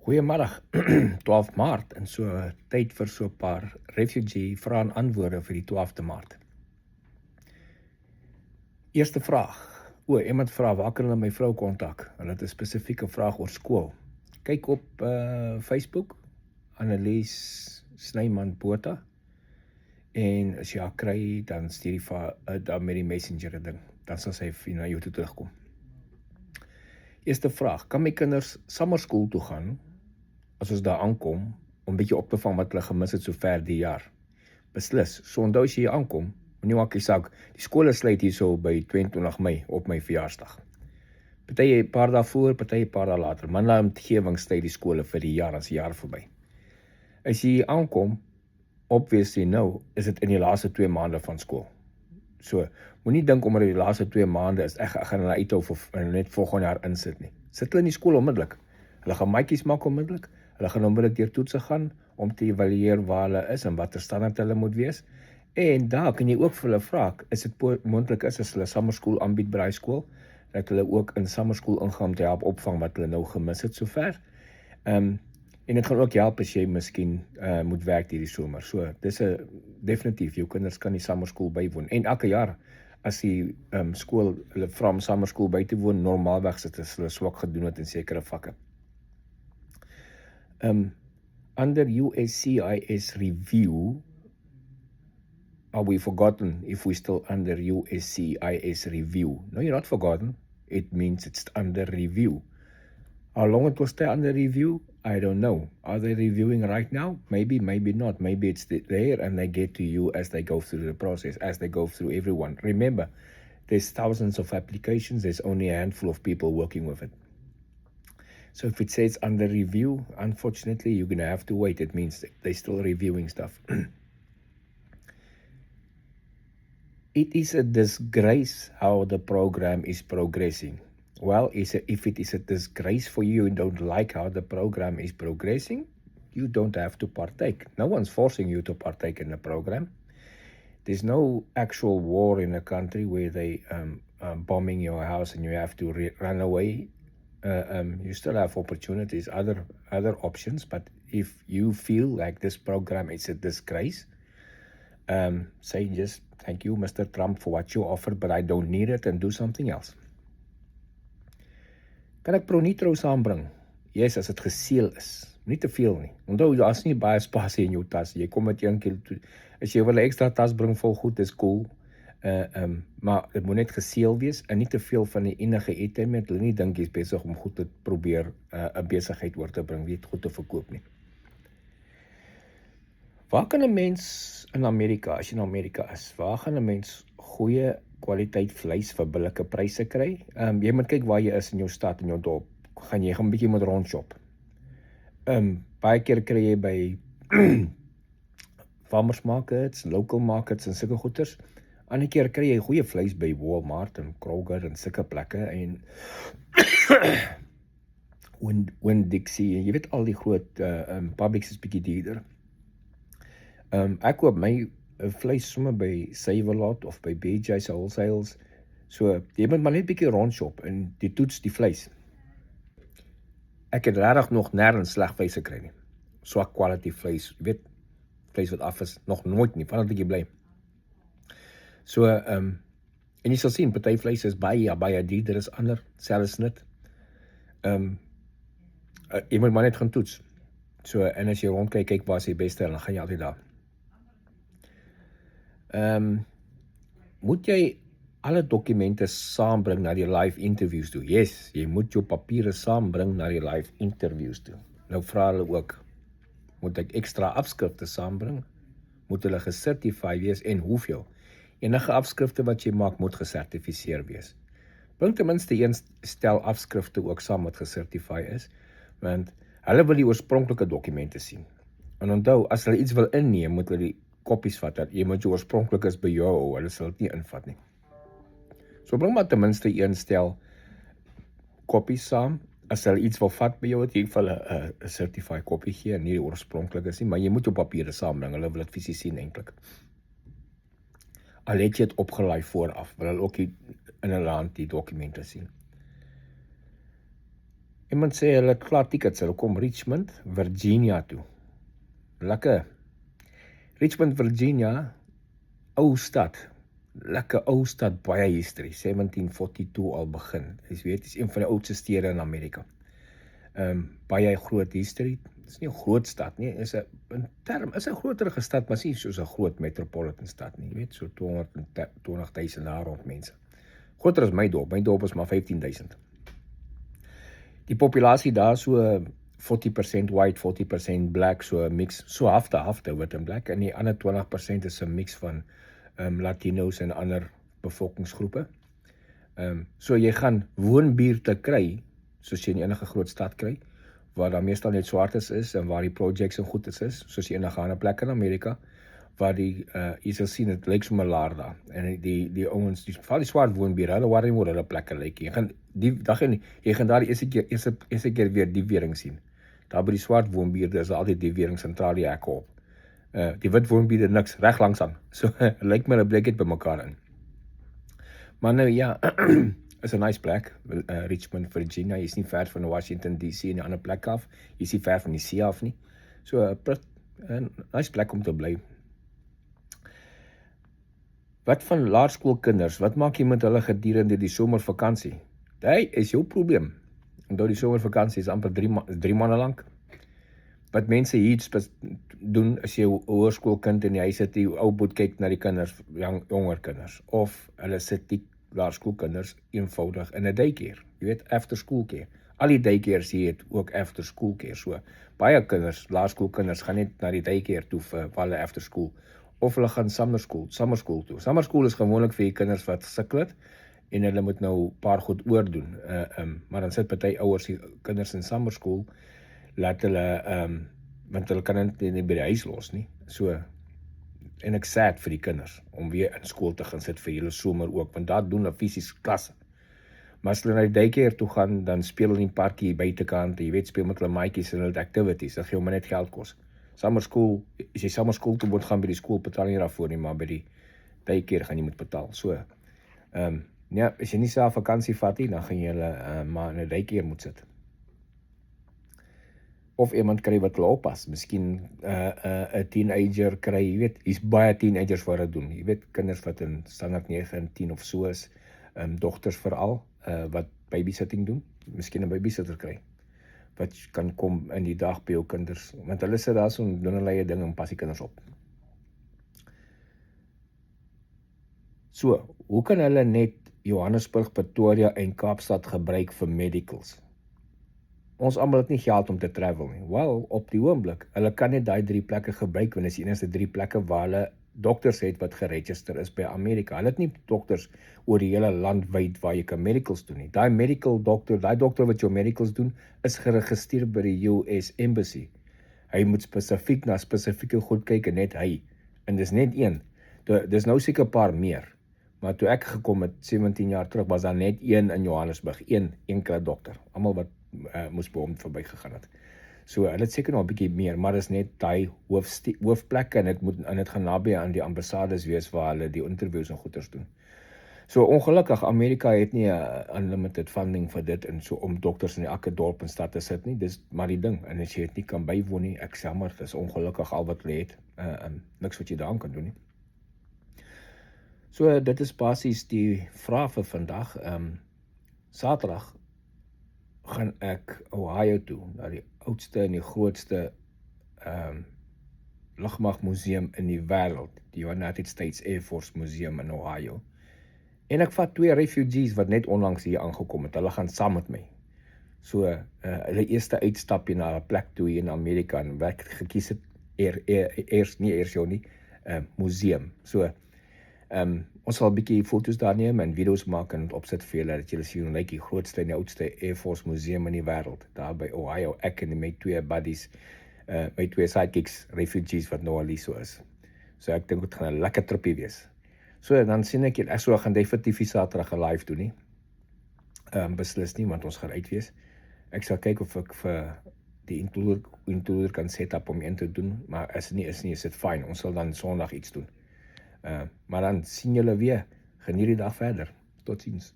Goeiemiddag, 12 Maart en so tyd vir so 'n paar refugee vrae en antwoorde vir die 12de Maart. Eerste vraag. Iemand vra waar kan hulle my vrou kontak? Hulle het 'n spesifieke vraag oor skool. Kyk op Facebook, Annelies Snyman Botha. En as jy haar kry, dan stuur jy dan met die messenger ding. Dan sal sy na jou toe terugkom. Eerste vraag, kan my kinders summerskool toe gaan as ons daar aankom, om 'n bietjie op te vang wat hulle gemis het so ver die jaar? Beslis, so onthou as jy hier aankom, moenie maak jy saak, die skole sluit hier so by 22 Mei op my verjaarsdag. Party 'n paar dae voor, party 'n paar dae later, maar na omgewing sluit die skole vir die jaar, as die jaar verby. As jy hier aankom, obviously nou, is dit in die laaste 2 maande van skool. So, moenie dink omdat die laaste 2 maande is, ek gaan hulle uithou vir net volgende jaar insit nie. Sit hulle in die skool onmiddellik. Hulle gaan maatjies maak onmiddellik. Hulle gaan onmiddellik deur toetse gaan om te evalueer waar hulle is en watter standaard hulle moet wees. En daar kan jy ook vir hulle vra, is dit moontlik as hulle summerskool aanbied by daai skool, dat hulle ook in summerskool ingaan om te help opvang wat hulle nou gemis het sover. En dit gaan ook help as jy miskien moet werk hierdie somer. So, dis definitief, jou kinders kan die summerskool bywoon. En elke jaar, as die skool hulle vra om summerskool by te woon, normaalweg sit hulle swak gedoen het in sekere vakke. Under USCIS review, are we forgotten if we're still under USCIS review? No, you're not forgotten. It means it's under review. How long it will stay under review? I don't know. Are they reviewing right now? Maybe, maybe not. Maybe it's there and they get to you as they go through the process, as they go through everyone. Remember, there's thousands of applications. There's only a handful of people working with it. So if it says under review, unfortunately, you're going to have to wait. It means they're still reviewing stuff. It is a disgrace how the program is progressing. Well, if it is a disgrace for you and don't like how the program is progressing, you don't have to partake. No one's forcing you to partake in the program. There's no actual war in a country where they bombing your house and you have to run away. You still have opportunities, other options, but if you feel like this program is a disgrace, say just thank you, Mr. Trump, for what you offered, but I don't need it, and do something else. Kan ek Pronitro saambring? Yes, as dit geseël is. Nie te veel nie. Onthou, daar's nie baie spasie in jou tas. Jy kom met 1 kilo toe. As jy wil 'n ekstra tas bring vol goed, is cool. Maar dit moet net geseël wees en nie te veel van die enige item met hulle nie dink jy's besig om goed te probeer 'n besigheid oor te bring, weet goed te verkoop nie. Waar kan 'n mens in Amerika, as jy in Amerika is, waar gaan 'n mens goeie kwaliteit vleis vir billike pryse kry? Jy moet kyk waar jy is in jou stad, in jou dorp. Jy gaan 'n bietjie moet rondshop. Baie keer kry jy by farmers markets, local markets en sulke goeders. Ander keer kry jy goeie vleis by Walmart en Kroger en sulke plekke en Winn-Dixie, jy weet al die groot Publix is bietjie duurder. Ek koop my vleis sommer by Save-A-Lot of by BJ's Wholesales. So, jy moet maar net bietjie rondshop en die toets die vleis. Ek het regtig nog nêrens sleg vleis gekry nie. Swak quality vleis, jy weet, vleis wat af is, nog nooit nie, vandat ek hier bly. So, en jy sal sien, party vleis is baie duurder as ander, selfs snit. Jy moet maar net gaan toets. So, en as jy rondkyk, kyk waar is die beste, dan gaan jy altyd daar. Moet jy alle dokumente saambring na die live interviews toe? Yes, jy moet jou papiere saambring na die live interviews toe. Nou vra hulle ook, moet ek extra afskrifte saambring? Moet hulle gesertifieer wees en hoeveel? Enige afskrifte wat jy maak moet gesertifiseer wees. Bring ten minste een stel afskrifte ook saam wat gesertifieer is, want hulle wil die oorspronklike dokumente sien. En onthou, as hulle iets wil inneem, moet hulle die kopies vat, dat jy moet jou oorspronklik is by jou, hulle sal dit nie invat nie. So bring maar ten minste een stel kopies saam. As hulle iets wil vat by jou, het jy vir hulle 'n certified kopie gee, nie die oorspronklik is nie, maar jy moet jou papiere saambring, hulle wil dit fisies sien eintlik. Al het jy het opgelaai vooraf, wil hulle ook in hulle hand die dokumente sien. Iemand sê hulle het klaar tickets, hulle kom Richmond, Virginia toe. Lekker. Richmond, Virginia, ou stad. Lekker ou stad, baie history. 1742 al begin. Jy weet, dit is een van die oudste stede in Amerika. Baie groot history. Dit is nie 'n groot stad nie. Is 'n groterige stad, maar nie soos 'n groot metropolitan stad nie. Jy weet, so 220,000 daar rond mense. Groter as my dorp. My dorp is maar 15,000. Die populasie daar so 40% white, 40% black, so 'n mix, so halfte wit en black, en die ander 20% is 'n mix van Latinos en ander bevolkingsgroepe. So jy gaan woonbuurte kry, soos jy in enige groot stad kry, waar daar meestal net swartes is en waar die projects en goedes is, soos jy enige ander plek in Amerika, waar jy sal sien, het lyk so melaar daar, en die ouens, val die swart woonbuur, hulle worry oor hulle plekke lyk, jy gaan daar die eerste keer weer die wering sien. Daar by die swart woonbuurde is altyd die wering sentraal die hekke op. Die wit woonbuurde niks, reg langs aan, so lyk my hulle blik het by mekaar in. Maar nou ja, is 'n nice plek, Richmond, Virginia, jy is nie ver van Washington DC en die ander plek af, jy is nie ver van die see af nie, so 'n nice plek om te bly. Wat van laerskoolkinders, wat maak jy met hulle gedurende die somervakansie? Dit is jou probleem. Omdat die somervakansie is amper 3 maande lank. Wat mense hier doen, as jy 'n hoërskoolkind in die huis sit, die ou boet kyk na die kinders, jonger kinders, of hulle sit die laerskoolkinders eenvoudig in 'n daycare, jy weet, after school care. Al die daycares hier het ook after school care, so baie kinders, laerskoolkinders gaan net na die daycare toe vir hulle after school, of hulle gaan summer school toe. Summer school is gewoonlik vir die kinders wat sukkel het, en hulle moet nou 'n paar goed oordoen, maar dan sit party ouers die kinders in summer school, laat hulle, want hulle kan dit nie by die huis los nie, so, en ek sad vir die kinders, om weer in skool te gaan sit vir julle somer ook, want daar doen hulle fisies klasse. Maar as hulle na die daycare toe gaan, dan speel hulle in die parkie buitekant, jy weet, speel met hulle maatjies en hulle activities, dat gee hom net geld kos. Summer school, as jy summer school toe moet gaan by die skool, betaal nie daarvoor nie, maar by die daycare gaan jy moet betaal, so, ja, as jy nie self vakansie vat nie, dan gaan jy hulle maar in 'n daycare moet sit. Of iemand kry wat hulle oppas, miskien 'n teenager kry, jy weet, hier's baie teenagers wat dit doen, jy weet, kinders wat in standaard 9 en 10 of so is, dogters veral, wat babysitting doen, miskien 'n babysitter kry, wat kan kom in die dag by jou kinders, want hulle sit daar so en doen hulle eie ding en pas die kinders op. So, hoe kan hulle net Johannesburg, Pretoria en Kaapstad gebruik vir medicals? Ons almal het nie geld om te travel nie. Wel, op die oomblik, hulle kan net daai 3 plekke gebruik, want dit is die enigste 3 plekke waar hulle dokters het wat geregister is by Amerika. Hulle het nie dokters oor die hele land wyd waar jy kan medicals doen nie. Daai dokter wat jou medicals doen, is geregistreer by die US Embassy. Hy moet spesifiek na spesifieke goed kyk en net hy. En dis net een. Dis nou seker 'n paar meer. Maar toe ek gekom het 17 jaar terug, was daar net een in Johannesburg, een enkele dokter. Almal wat moes by hom verby gegaan het. So hulle het seker nog 'n bietjie meer, maar dis net daai hoofplekke en dit gaan naby aan die ambassades wees waar hulle die interviews en goeters doen. So ongelukkig, Amerika het nie 'n unlimited funding vir dit en so om dokters in elke dorp en stad te sit nie. Dis maar die ding. En as jy dit nie kan bywoon nie, ek sê maar, dis ongelukkig al wat hulle het. Niks wat jy daaraan kan doen nie. So dit is basies die vraag vir vandag. Saterdag gaan ek Ohio toe, na die oudste en die grootste lugmagmuseum in die wêreld, die United States Air Force Museum in Ohio. En ek vat 2 refugees wat net onlangs hier aangekom het, hulle gaan saam met my. So, hulle eerste uitstapie na 'n plek toe hier in Amerika, en wat ek gekies het, museum. So, ons sal 'n bietjie foto's daar neem en video's maak en opsit vir julle, dat julle sien hoe lyk die grootste en die oudste Air Force Museum in die wêreld, daar by Ohio, ek en my 2 buddies, my 2 sidekicks, refugees wat nou al hier so is. So ek dink dit gaan 'n lekker tripie wees. So dan sien ek julle, so gaan definitief nie Saterdag 'n live doen nie. Beslis nie, want ons gaan uit wees. Ek sal kyk of ek vir die intruder kan set up om een te doen, maar as nie is dit fyn, ons sal dan Sondag iets doen. Maar dan sien julle weer, geniet die dag verder, totsiens.